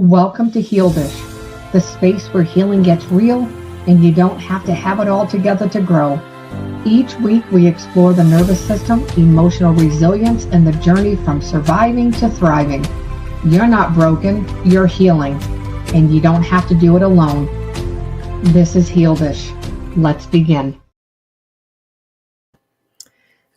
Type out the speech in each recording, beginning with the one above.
Welcome to Heal Dish, the space where healing gets real and you don't have to have it all together to grow. Each week we explore the nervous system, emotional resilience, and the journey from surviving to thriving. You're not broken, you're healing, and you don't have to do it alone. This is Heal Dish. Let's begin.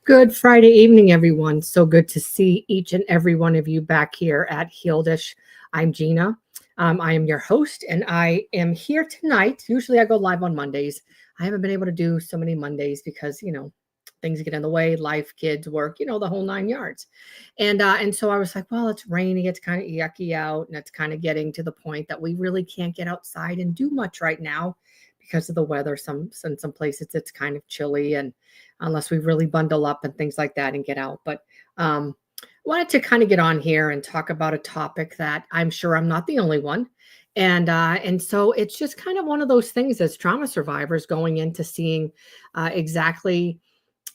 Good Friday evening, everyone. So good to see each and every one of you back here at Heal Dish. I'm Gina. I am your host, and I am here tonight. Usually I go live on Mondays. I haven't been able to do so many Mondays because, things get in the way, life, kids, work, the whole 9 yards. And so I was like, well, it's rainy. It's kind of yucky out, and it's kind of getting to the point that we really can't get outside and do much right now because of the weather. Some places it's kind of chilly, and unless we really bundle up and things like that and get out. But wanted to kind of get on here and talk about a topic that I'm sure I'm not the only one. And so it's just kind of one of those things as trauma survivors going into seeing exactly,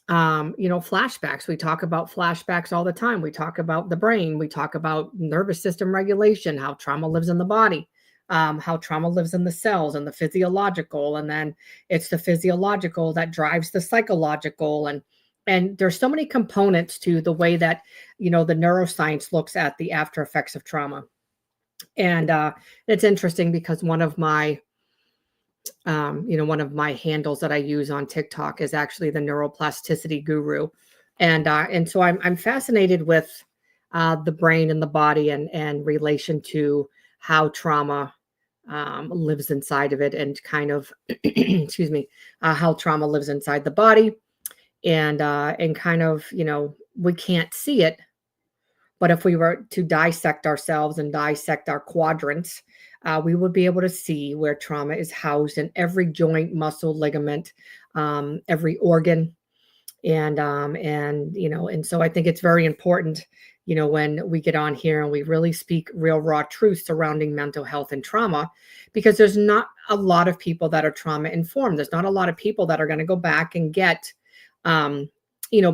flashbacks. We talk about flashbacks all the time. We talk about the brain. We talk about nervous system regulation, how trauma lives in the body, how trauma lives in the cells and the physiological. And then it's the physiological that drives the psychological. And there's so many components to the way that, the neuroscience looks at the after effects of trauma. And it's interesting because one of my handles that I use on TikTok is actually the neuroplasticity guru. And so I'm fascinated with the brain and the body and relation to how trauma lives inside of it, and kind of, excuse me, how trauma lives inside the body. And kind of, we can't see it, but if we were to dissect ourselves and dissect our quadrants, we would be able to see where trauma is housed in every joint, muscle, ligament, every organ. And so I think it's very important, when we get on here and we really speak real raw truth surrounding mental health and trauma, because there's not a lot of people that are trauma informed. There's not a lot of people that are going to go back and get,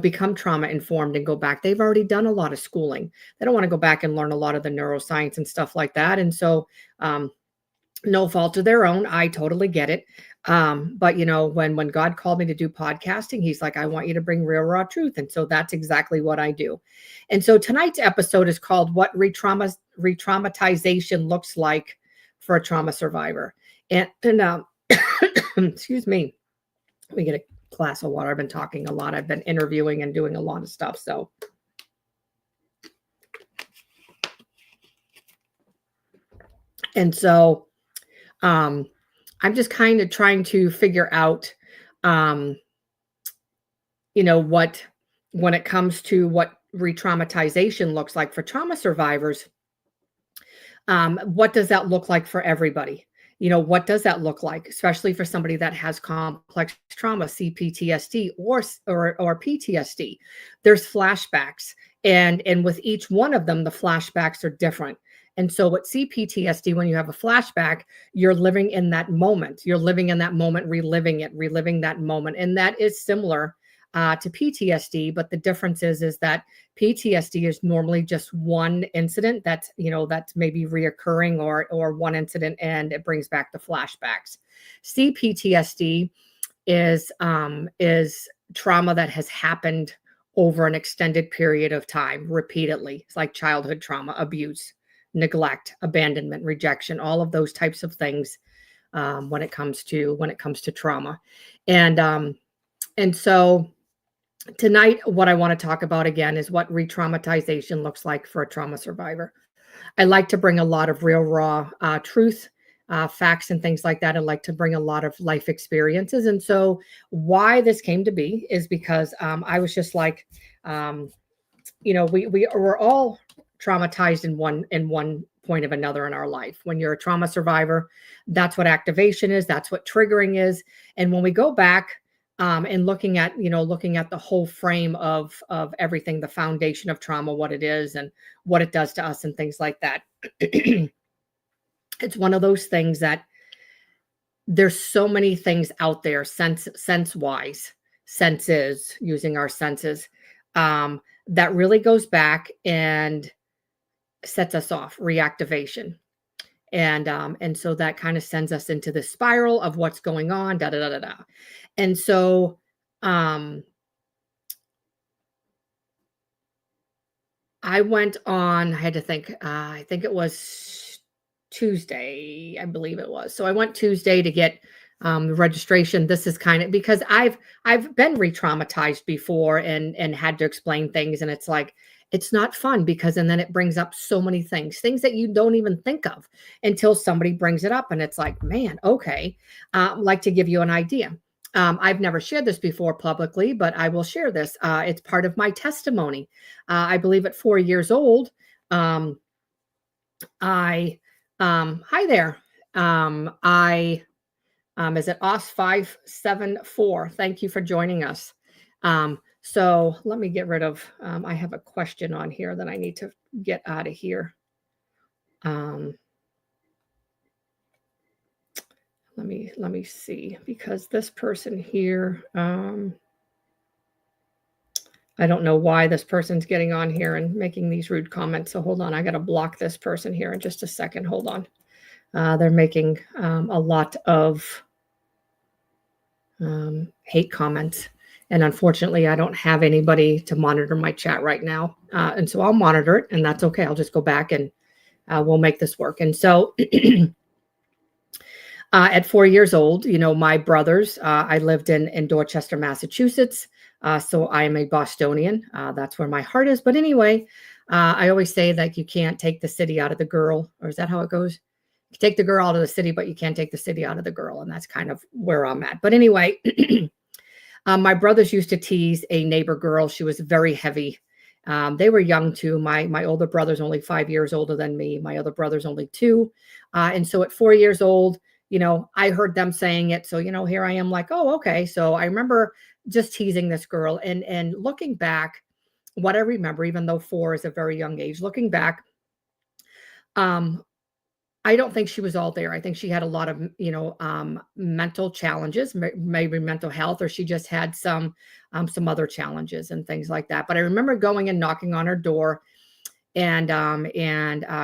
become trauma informed and go back. They've already done a lot of schooling. They don't want to go back and learn a lot of the neuroscience and stuff like that. And so, no fault of their own. I totally get it. But when God called me to do podcasting, he's like, I want you to bring real raw truth. And so that's exactly what I do. And so tonight's episode is called What Retraumatization Looks Like for a Trauma Survivor. And excuse me, let me get a glass of water. I've been talking a lot. I've been interviewing and doing a lot of stuff. So I'm just kind of trying to figure out, when it comes to what retraumatization looks like for trauma survivors, what does that look like for everybody? What does that look like, especially for somebody that has complex trauma, CPTSD or PTSD? There's flashbacks, and with each one of them, the flashbacks are different. And so with CPTSD, when you have a flashback, you're living in that moment. You're living in that moment, reliving that moment. And that is similar to PTSD, but the difference is that PTSD is normally just one incident that's maybe reoccurring, or one incident and it brings back the flashbacks. CPTSD is trauma that has happened over an extended period of time, repeatedly. It's like childhood trauma, abuse, neglect, abandonment, rejection, all of those types of things when it comes to trauma. And so tonight, what I want to talk about again is what retraumatization looks like for a trauma survivor. I like to bring a lot of real raw truth, facts and things like that. I like to bring a lot of life experiences. And so why this came to be is because I was just like, we're all traumatized in one point of another in our life. When you're a trauma survivor, that's what activation is. That's what triggering is. And when we go back and looking at the whole frame of everything, the foundation of trauma, what it is and what it does to us and things like that, it's one of those things that there's so many things out there, sense-wise, senses, using our senses, that really goes back and sets us off, reactivation. And so that kind of sends us into the spiral of what's going on, da da da da da. And so um I went on, I had to think, I think it was Tuesday, I believe it was. So I went Tuesday to get the registration. This is kind of because I've been re-traumatized before and had to explain things, and it's like it's not fun because and then it brings up so many things that you don't even think of until somebody brings it up, and it's like, man, okay. Like to give you an idea. I've never shared this before publicly, but I will share this. It's part of my testimony. I believe at 4 years old, um, I, hi there. I, is it OS 574? Thank you for joining us. So let me get rid of, I have a question on here that I need to get out of here. Um, let me see, because this person here, I don't know why this person's getting on here and making these rude comments. So hold on, I got to block this person here in just a second. Hold on. They're making a lot of hate comments. And unfortunately, I don't have anybody to monitor my chat right now. And so I'll monitor it, and that's okay. I'll just go back and we'll make this work. And so at 4 years old, my brothers, I lived in Dorchester, Massachusetts. So I am a Bostonian. That's where my heart is. But anyway, I always say that you can't take the city out of the girl, or is that how it goes? You take the girl out of the city, but you can't take the city out of the girl. And that's kind of where I'm at. But anyway, my brothers used to tease a neighbor girl. She was very heavy. They were young too. My older brother's only 5 years older than me. My other brother's only two. And so at 4 years old, I heard them saying it. So, here I am like, oh, okay. So I remember just teasing this girl and looking back, what I remember, even though 4 is a very young age, looking back, um, I don't think she was all there. I think she had a lot of, mental challenges, maybe mental health, or she just had some other challenges and things like that. But I remember going and knocking on her door, and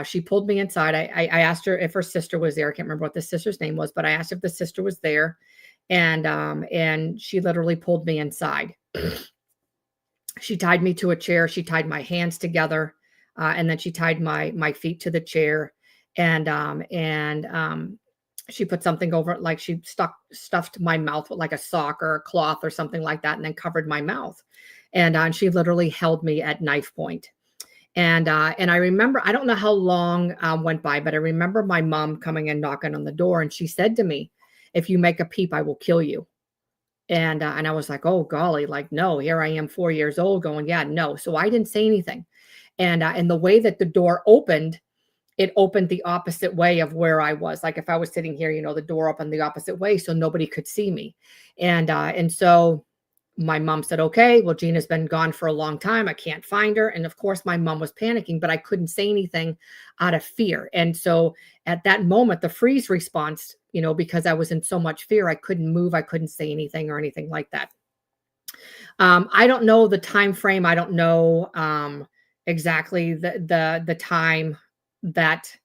she pulled me inside. I asked her if her sister was there. I can't remember what the sister's name was, but I asked if the sister was there, and she literally pulled me inside. She tied me to a chair. She tied my hands together, and then she tied my feet to the chair, and she put something over it, like she stuffed my mouth with like a sock or a cloth or something like that, and then covered my mouth. And she literally held me at knife point. And I remember, I don't know how long went by, but I remember my mom coming and knocking on the door, and she said to me, "If you make a peep, I will kill you." And I was like, "Oh golly, like no." Here I am, 4 years old, going, "Yeah, no." So I didn't say anything. And the way that the door opened, it opened the opposite way of where I was. Like if I was sitting here, the door opened the opposite way, so nobody could see me. And so my mom said, "Okay, well, Gina's been gone for a long time. I can't find her." And of course, my mom was panicking, but I couldn't say anything out of fear. And so at that moment, the freeze response, because I was in so much fear, I couldn't move. I couldn't say anything or anything like that. I don't know the time frame. I don't know exactly the time that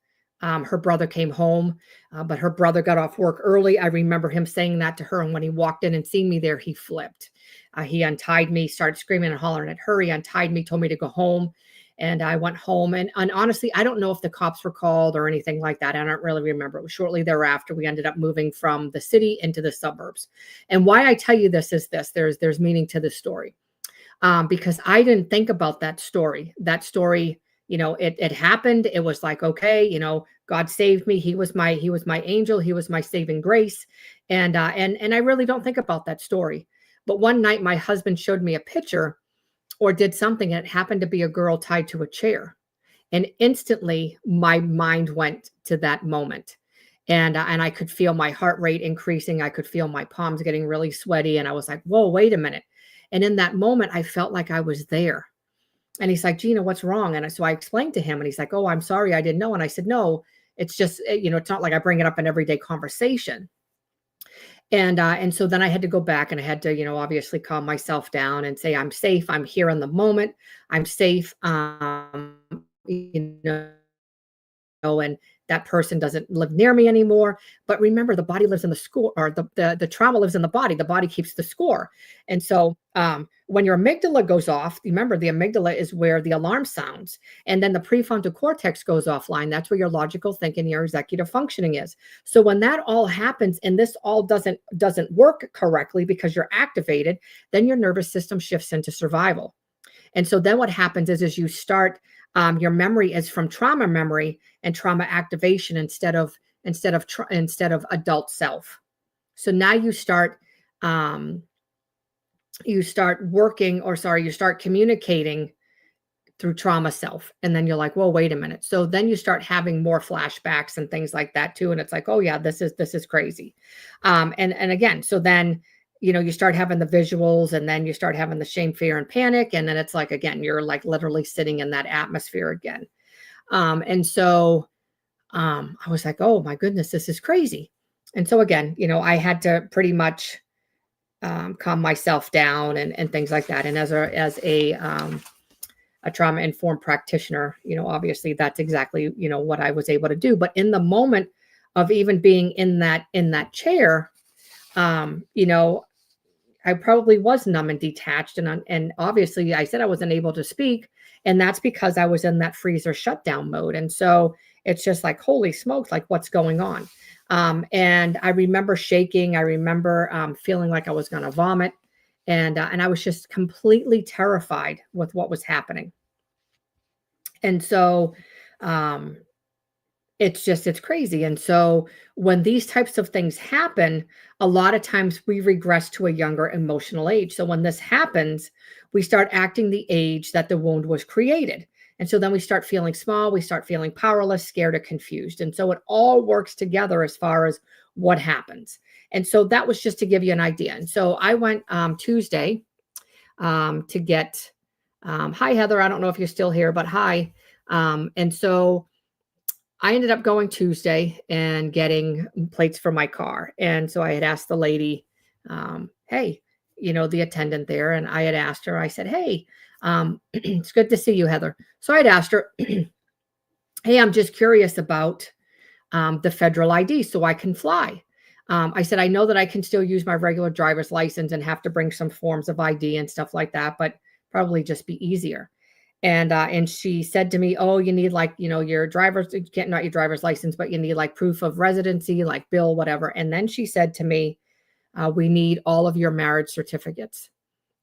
her brother came home, but her brother got off work early. I remember him saying that to her, and when he walked in and seen me there, he flipped. He untied me, started screaming and hollering at her. He untied me, told me to go home, and I went home. And honestly, I don't know if the cops were called or anything like that. I don't really remember. It was shortly thereafter we ended up moving from the city into the suburbs. And why I tell you this is this: there's meaning to this story, because I didn't think about that story. That story, it happened. It was like, okay, God saved me. He was my angel. He was my saving grace. And I really don't think about that story. But one night my husband showed me a picture or did something, and it happened to be a girl tied to a chair. And instantly my mind went to that moment. And I could feel my heart rate increasing. I could feel my palms getting really sweaty. And I was like, whoa, wait a minute. And in that moment, I felt like I was there. And he's like, "Gina, what's wrong?" And so I explained to him, and he's like, "Oh, I'm sorry, I didn't know." And I said, "No, it's just, it's not like I bring it up in everyday conversation." And so then I had to go back, and I had to, obviously calm myself down and say, "I'm safe. I'm here in the moment. I'm safe." You know, and that person doesn't live near me anymore. But remember, the body lives in the score, or the trauma lives in the body. The body keeps the score. And so when your amygdala goes off, remember the amygdala is where the alarm sounds. And then the prefrontal cortex goes offline. That's where your logical thinking, your executive functioning is. So when that all happens and this all doesn't work correctly because you're activated, then your nervous system shifts into survival. And so then what happens is you start, your memory is from trauma memory and trauma activation instead of adult self. So now you start communicating through trauma self. And then you're like, well, wait a minute. So then you start having more flashbacks and things like that too. And it's like, oh yeah, this is crazy. And again, so then, you start having the visuals, and then you start having the shame, fear, and panic. And then it's like, again, you're like literally sitting in that atmosphere again. And so I was like, oh my goodness, this is crazy. And so again, I had to pretty much calm myself down and things like that. And as a trauma informed practitioner, obviously that's exactly, what I was able to do. But in the moment of even being in that chair, I probably was numb and detached. And obviously I said I wasn't able to speak. And that's because I was in that freezer shutdown mode. And so it's just like, holy smokes, like what's going on? And I remember shaking. I remember feeling like I was going to vomit. And I was just completely terrified with what was happening. And so it's crazy. And so when these types of things happen, a lot of times we regress to a younger emotional age. So when this happens, we start acting the age that the wound was created. And so then we start feeling small, we start feeling powerless, scared, or confused. And so it all works together as far as what happens. And so that was just to give you an idea. And so I went Tuesday to get, hi, Heather. I don't know if you're still here, but hi. And so I ended up going Tuesday and getting plates for my car. And so I had asked the lady, hey, the attendant there, and I had asked her, I said, hey, it's good to see you, Heather. So I'd asked her, hey, I'm just curious about the federal ID so I can fly. I said, I know that I can still use my regular driver's license and have to bring some forms of ID and stuff like that, but probably just be easier. And she said to me, oh, you need like, your not your driver's license, but you need like proof of residency, like bill, whatever. And then she said to me, we need all of your marriage certificates.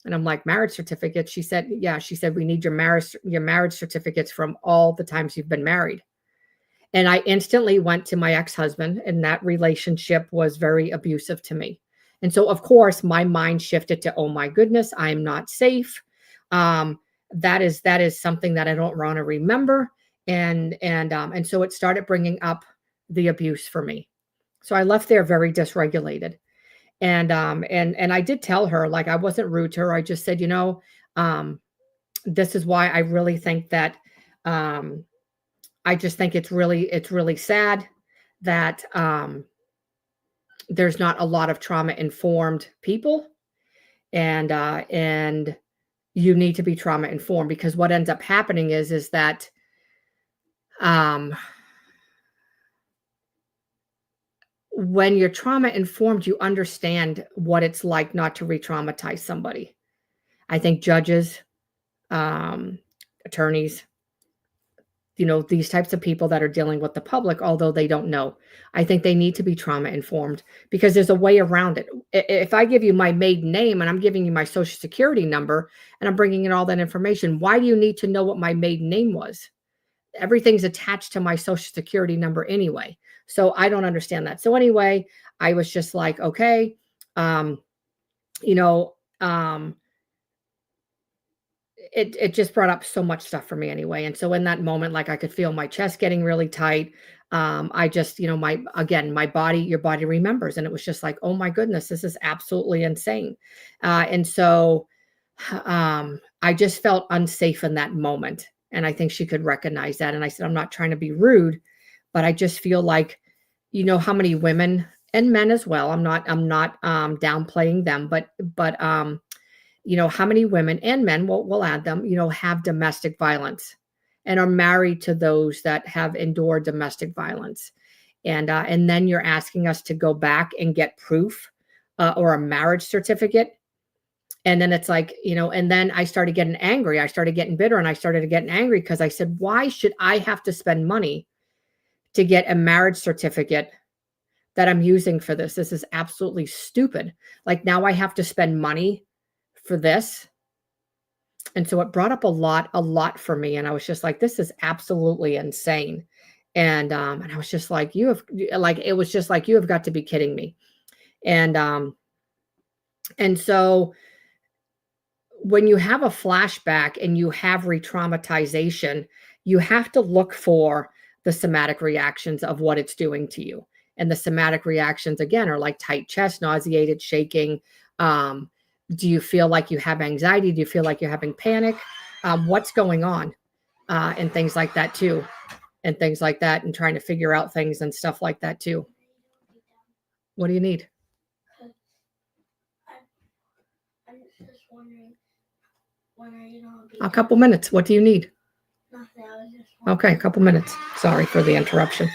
And I'm like, marriage certificates? She said, yeah. She said, we need your marriage certificates from all the times you've been married. And I instantly went to my ex-husband, and that relationship was very abusive to me. And so, of course, my mind shifted to, oh my goodness, I'm not safe. That is something that I don't want to remember. And so it started bringing up the abuse for me. So I left there very dysregulated. And I did tell her, like, I wasn't rude to her. I just said, this is why I really think that, I just think it's really sad that, there's not a lot of trauma informed people, and you need to be trauma informed, because what ends up happening is that, when you're trauma informed, you understand what it's like not to re-traumatize somebody. I think judges, attorneys, these types of people that are dealing with the public, although they don't know, I think they need to be trauma informed, because there's a way around it. If I give you my maiden name and I'm giving you my social security number and I'm bringing in all that information, why do you need to know what my maiden name was? Everything's attached to my social security number anyway. So I don't understand that. So anyway, I was just like, okay, you know, it just brought up so much stuff for me anyway. And so in that moment, like I could feel my chest getting really tight. I just, my body, your body remembers. And it was just like, oh my goodness, this is absolutely insane. And so I just felt unsafe in that moment. And I think she could recognize that. And I said, I'm not trying to be rude, but I just feel like, how many women and men as well, I'm not downplaying them, but how many women and men, we'll add them, have domestic violence, and are married to those that have endured domestic violence. And then you're asking us to go back and get proof or a marriage certificate. And then it's like, and then I started getting angry. I started getting bitter, and I started getting angry because I said, why should I have to spend money to get a marriage certificate that I'm using for this? This is absolutely stupid. Like, now I have to spend money for this. And so it brought up a lot for me. And I was just like, this is absolutely insane. And I was just like, it was just like, you have got to be kidding me. And so when you have a flashback and you have retraumatization, you have to look for the somatic reactions of what it's doing to you. And the somatic reactions, again, are like tight chest, nauseated, shaking. Do you feel like you have anxiety? Do you feel like you're having panic? What's going on? And things like that too. And things like that, and trying to figure out things and stuff like that too. What do you need? I'm just wondering, when are you going to be a couple minutes. What do you need? Nothing. I was just wondering. Okay, a couple minutes. Sorry for the interruption.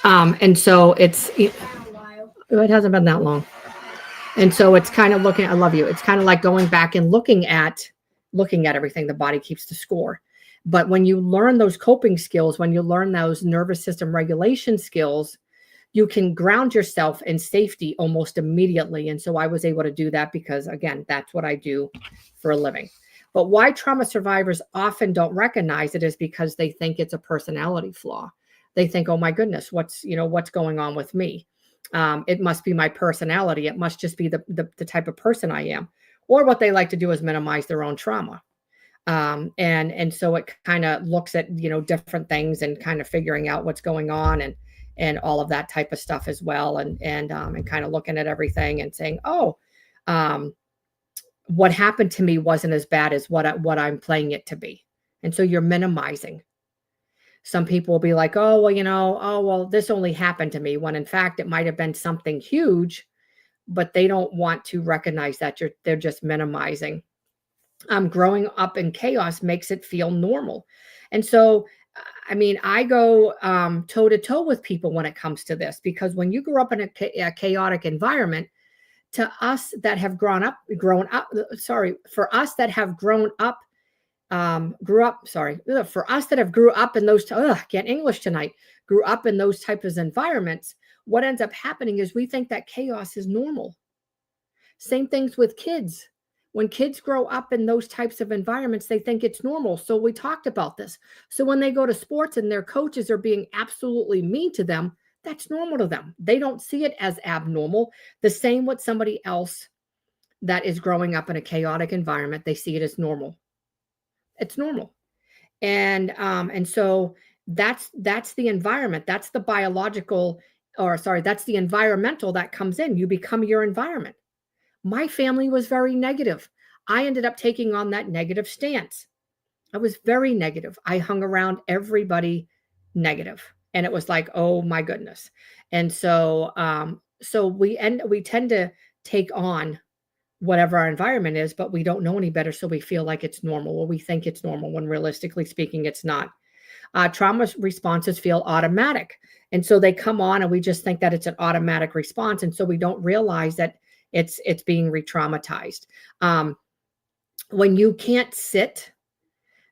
And so it hasn't been that long. And so it's kind of I love you. It's kind of like going back and looking at everything. The body keeps the score. But when you learn those coping skills, when you learn those nervous system regulation skills, you can ground yourself in safety almost immediately. And so I was able to do that because, again, that's what I do for a living. But why trauma survivors often don't recognize it is because they think it's a personality flaw. They think, oh my goodness, what's going on with me? It must be my personality. It must just be the type of person I am. Or what they like to do is minimize their own trauma. And so it kind of looks at, different things and kind of figuring out what's going on and all of that type of stuff as well. And kind of looking at everything and saying, what happened to me wasn't as bad as what I'm playing it to be. And so you're minimizing. Some people will be like, oh, well, this only happened to me, when in fact it might have been something huge, but they don't want to recognize that they're just minimizing. Growing up in chaos makes it feel normal. And so, I go toe to toe with people when it comes to this, because when you grew up in a chaotic environment, for us that have grew up in those, can't English tonight, grew up in those types of environments, what ends up happening is we think that chaos is normal. Same things with kids. When kids grow up in those types of environments, they think it's normal. So we talked about this. So when they go to sports and their coaches are being absolutely mean to them, that's normal to them. They don't see it as abnormal. The same with somebody else that is growing up in a chaotic environment. They see it as normal. It's normal. And so that's the environment. That's the biological, that's the environmental that comes in. You become your environment. My family was very negative. I ended up taking on that negative stance. I was very negative. I hung around everybody negative. And it was like, oh my goodness. And so, we tend to take on whatever our environment is, but we don't know any better. So we feel like it's normal, or we think it's normal, when realistically speaking, it's not. Trauma responses feel automatic. And so they come on and we just think that it's an automatic response. And so we don't realize that it's being re-traumatized. When you can't sit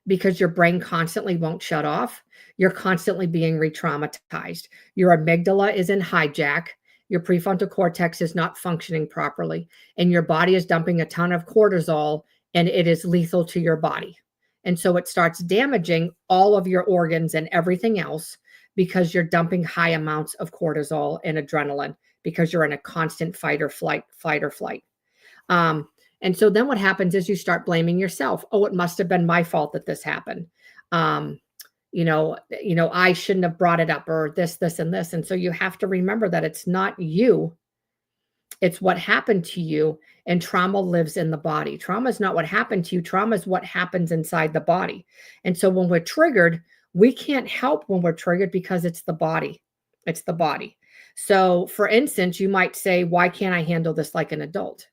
because your brain constantly won't shut off, you're constantly being re-traumatized. Your amygdala is in hijack. Your prefrontal cortex is not functioning properly, and your body is dumping a ton of cortisol, and it is lethal to your body. And so it starts damaging all of your organs and everything else, because you're dumping high amounts of cortisol and adrenaline, because you're in a constant fight or flight. And so then what happens is you start blaming yourself. Oh, it must have been my fault that this happened. I shouldn't have brought it up, or this, and this. And so you have to remember that it's not you. It's what happened to you, and trauma lives in the body. Trauma is not what happened to you. Trauma is what happens inside the body. And so when we're triggered, we can't help when we're triggered, because it's the body. It's the body. So for instance, you might say, why can't I handle this like an adult?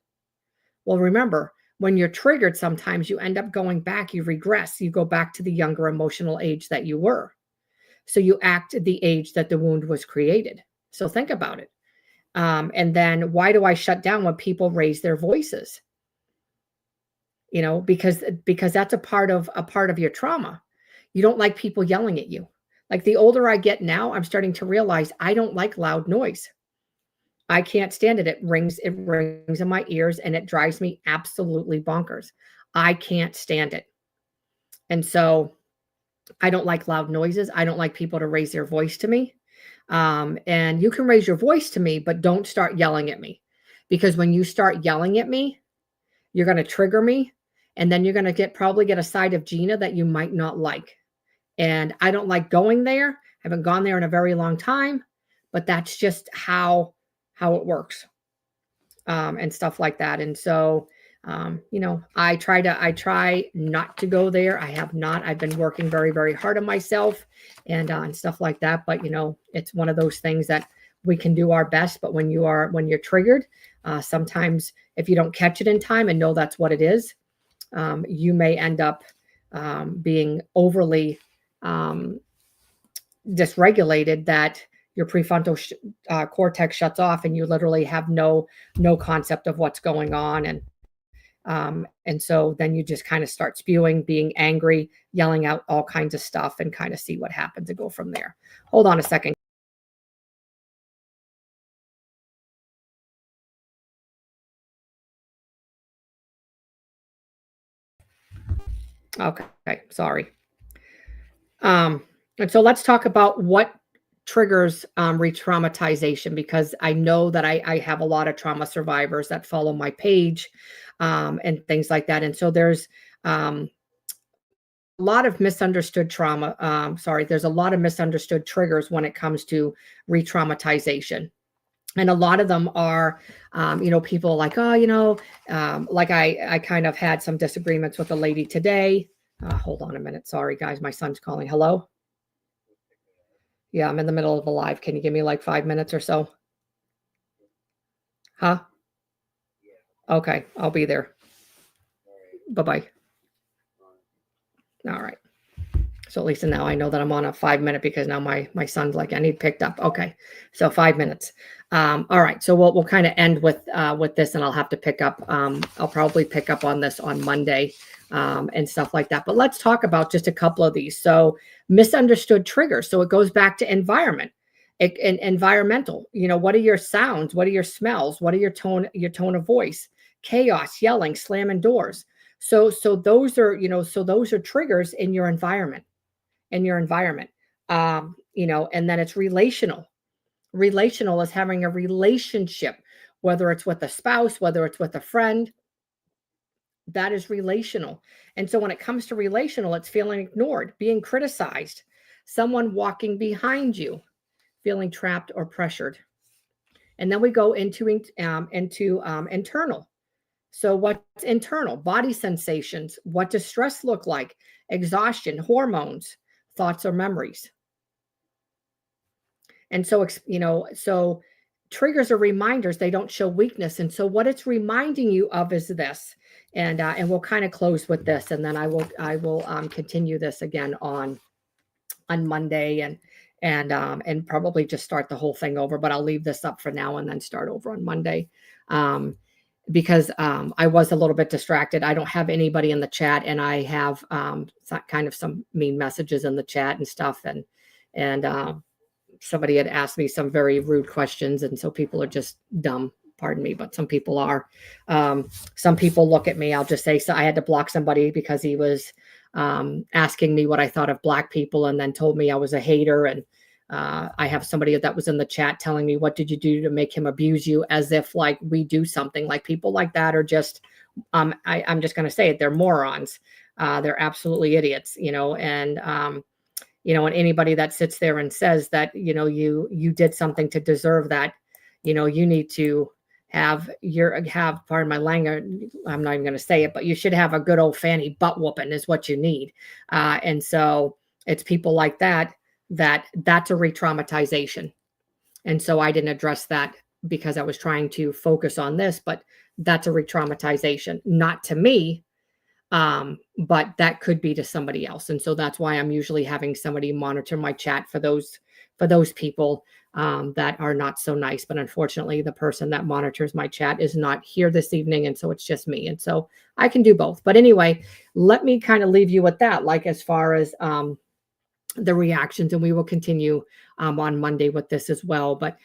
Well, remember, When you're triggered, sometimes you end up going back, you regress, you go back to the younger emotional age that you were. So you act at the age that the wound was created. So think about it. And then why do I shut down when people raise their voices? Because that's a part of your trauma. You don't like people yelling at you. Like the older I get now, I'm starting to realize I don't like loud noise. I can't stand it. It rings in my ears and it drives me absolutely bonkers. I can't stand it. And so I don't like loud noises. I don't like people to raise their voice to me. And you can raise your voice to me, but don't start yelling at me. Because when you start yelling at me, you're going to trigger me. And then you're going to probably get a side of Gina that you might not like. And I don't like going there. I haven't gone there in a very long time, but that's just how it works, and stuff like that. And so, I try not to go there. I have not. I've been working very, very hard on myself and stuff like that. But it's one of those things that we can do our best. But when you're triggered, sometimes if you don't catch it in time and know that's what it is, you may end up being overly dysregulated, that your prefrontal cortex shuts off and you literally have no concept of what's going on. And so then you just kind of start spewing, being angry, yelling out all kinds of stuff, and kind of see what happens and go from there. Hold on a second. Okay, sorry. And so let's talk about what triggers re-traumatization, because I know that I have a lot of trauma survivors that follow my page, and things like that. And so there's a lot of misunderstood trauma. There's a lot of misunderstood triggers when it comes to re-traumatization. And a lot of them are, people like, oh, like I kind of had some disagreements with a lady today. Hold on a minute. Sorry, guys. My son's calling. Hello? Yeah, I'm in the middle of a live. Can you give me like 5 minutes or so? Huh? Okay, I'll be there. Bye-bye. All right. So at least now I know that I'm on a 5 minute, because now my son's like, I need picked up. Okay. So 5 minutes. All right. So we'll kind of end with this, and I'll have to pick up. I'll probably pick up on this on Monday, and stuff like that. But let's talk about just a couple of these. So misunderstood triggers. So it goes back to environment. Environmental. What are your sounds? What are your smells? What are your tone of voice? Chaos, yelling, slamming doors. So those are, those are triggers in your environment. And then it's relational. Relational is having a relationship, whether it's with a spouse, whether it's with a friend. That is relational. And so when it comes to relational, it's feeling ignored, being criticized, someone walking behind you, feeling trapped or pressured. And then we go into internal. So what's internal? Body sensations. What does stress look like? Exhaustion, hormones, thoughts or memories. And so, so triggers are reminders. They don't show weakness. And so what it's reminding you of is this. And we'll kind of close with this, and then I will continue this again on Monday, and probably just start the whole thing over. But I'll leave this up for now and then start over on Monday. Because I was a little bit distracted. I don't have anybody in the chat, and I have kind of some mean messages in the chat and stuff. And somebody had asked me some very rude questions, and so people are just dumb. Pardon me, but some people are. Some people look at me. I'll just say, so I had to block somebody because he was asking me what I thought of Black people, and then told me I was a hater. And I have somebody that was in the chat telling me, what did you do to make him abuse you? As if like we do something. Like people like that are just, I'm just going to say it, they're morons. They're absolutely idiots, and and anybody that sits there and says that, you did something to deserve that, you need to have pardon my language, I'm not even going to say it, but you should have a good old fanny butt whooping is what you need. And so it's people like that's a re-traumatization. And so I didn't address that because I was trying to focus on this, but that's a retraumatization, not to me, but that could be to somebody else. And so that's why I'm usually having somebody monitor my chat for those people that are not so nice. But unfortunately, the person that monitors my chat is not here this evening, and so it's just me. And so I can do both. But anyway, let me kind of leave you with that, like as far as the reactions, and we will continue on Monday with this as well. But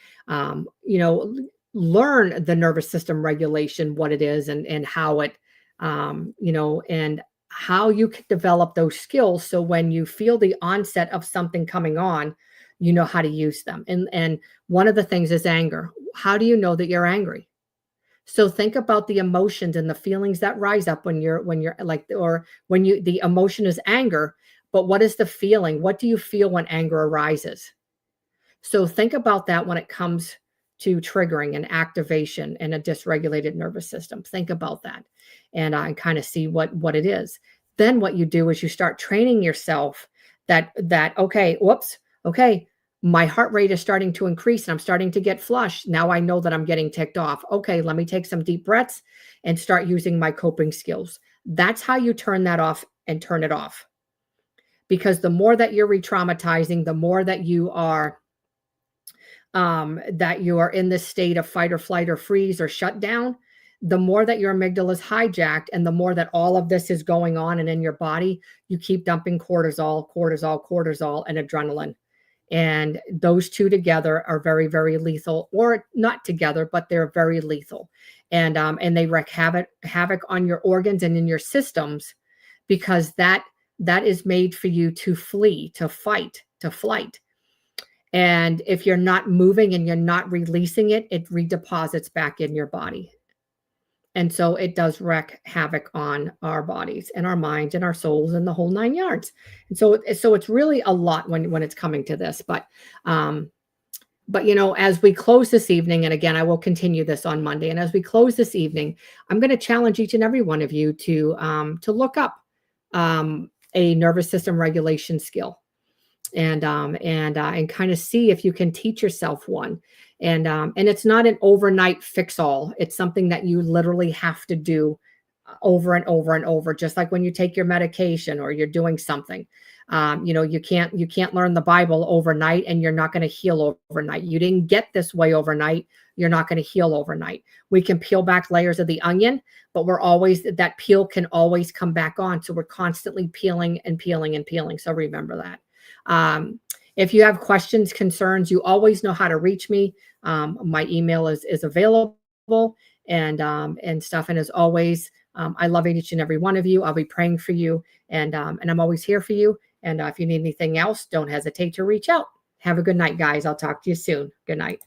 learn the nervous system regulation, what it is, and how it, and how you can develop those skills. So when you feel the onset of something coming on, you know how to use them. And one of the things is anger. How do you know that you're angry? So think about the emotions and the feelings that rise up when you're like, or when the emotion is anger, but what is the feeling? What do you feel when anger arises? So think about that when it comes to triggering and activation and a dysregulated nervous system. Think about that and kind of see what it is. Then what you do is you start training yourself that okay, whoops, okay, my heart rate is starting to increase and I'm starting to get flushed. Now I know that I'm getting ticked off. Okay, let me take some deep breaths and start using my coping skills. That's how you turn that off and turn it off. Because the more that you're re-traumatizing, the more that you are in this state of fight or flight or freeze or shutdown, the more that your amygdala is hijacked and the more that all of this is going on and in your body, you keep dumping cortisol, and adrenaline. And those two together are very, very lethal, or not together, but they're very lethal. And they wreak havoc on your organs and in your systems, because that is made for you to flee, to fight, to flight. And if you're not moving and you're not releasing it, it redeposits back in your body. And so it does wreak havoc on our bodies and our minds and our souls and the whole 9 yards. And so it's really a lot when it's coming to this. But as we close this evening, and again, I will continue this on Monday. And as we close this evening, I'm going to challenge each and every one of you to look up a nervous system regulation skill. And kind of see if you can teach yourself one. And it's not an overnight fix all. It's something that you literally have to do over and over and over, just like when you take your medication or you're doing something. You can't learn the Bible overnight, and you're not going to heal overnight. You didn't get this way overnight. You're not going to heal overnight. We can peel back layers of the onion, but that peel can always come back on. So we're constantly peeling and peeling and peeling. So remember that. If you have questions, concerns, you always know how to reach me. My email is available and stuff. And as always, I love each and every one of you. I'll be praying for you, and I'm always here for you. And if you need anything else, don't hesitate to reach out. Have a good night, guys. I'll talk to you soon. Good night.